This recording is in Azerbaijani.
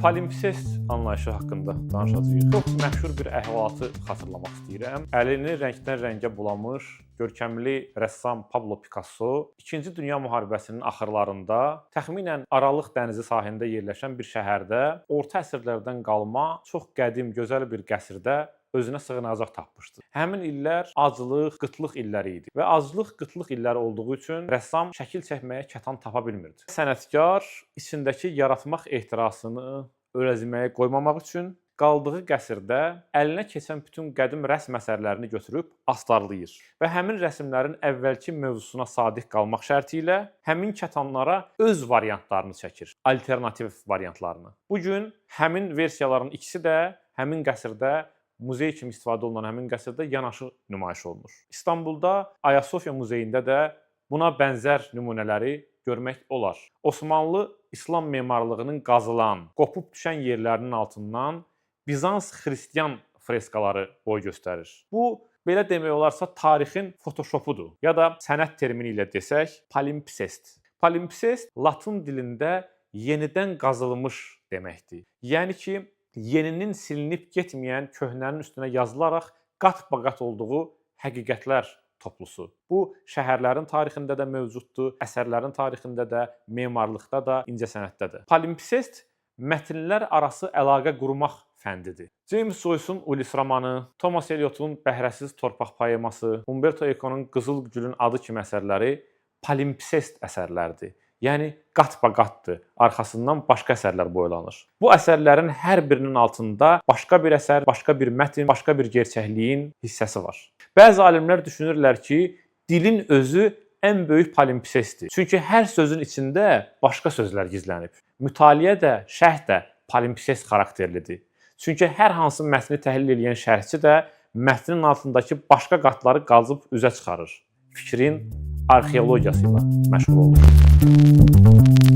Palimpsest anlayışı haqqında danışacağıq. Çox məşhur bir əhvalatı xatırlamaq istəyirəm. Əlini rəngdən rəngə bulamış görkəmli rəssam Pablo Picasso 2-ci Dünya müharibəsinin axırlarında təxminən Aralıq dənizi sahilində yerləşən bir şəhərdə orta əsrlərdən qalma çox qədim, gözəl bir qəsrdə özünə sığınacaq tapmışdı. Həmin illər aclıq, qıtlıq illəri idi və aclıq, qıtlıq illəri olduğu üçün rəssam şəkil çəkməyə kətan tapa bilmirdi. Sənətkar içindəki yaratmaq ehtirasını öləziməyə qoymamaq üçün qaldığı qəsrdə əlinə keçən bütün qədim rəsm əsərlərini götürüb astarlayır və həmin rəsmlərin əvvəlki mövzusuna sadiq qalmaq şərti ilə həmin kətanlara öz variantlarını çəkir, alternativ variantlarını. Bu gün həmin versiyaların ikisi də həmin qəsrdə muzey kimi istifadə olunan həmin qəsrdə yanaşı nümayiş olunur. İstanbulda Ayasofya muzeyində də buna bənzər nümunələri görmək olar. Osmanlı İslam memarlığının qazılan, qopub düşən yerlərinin altından Bizans xristian freskaları boy göstərir. Bu, belə demək olarsa, tarixin photoshopudur ya da sənət termini ilə desək, palimpsest. Palimpsest Latın dilində yenidən qazılmış deməkdir. Yəni ki, yeninin silinib getməyən köhnənin üstünə yazılaraq qat-baqat olduğu həqiqətlər toplusu. Bu, şəhərlərin tarixində də mövcuddur, əsərlərin tarixində də, memarlıqda da, incəsənətdə də. Palimpsest mətnlər arası əlaqə qurmaq fəndidir. James Joyce'un Ulis romanı, Thomas Eliot'un Bəhrəsiz torpaq poeması, Umberto Eco'nun Qızıl Gülün adı kimi əsərləri palimpsest əsərlərdir. Yəni qat-baqatdır, arxasından başqa əsərlər boylanır. Bu əsərlərin hər birinin altında başqa bir əsər, başqa bir mətn, başqa bir gerçəkliyin hissəsi var. Bəzi alimlər düşünürlər ki, dilin özü ən böyük palimpsestdir. Çünki hər sözün içində başqa sözlər gizlənib. Mütaliə də, şərh də palimpsest xarakterlidir. Çünki hər hansı mətni təhlil edən şərhçi də mətnin altındakı başqa qatları qazıb üzə çıxarır. Fikrin arxeologiyası ilə məşğul olur.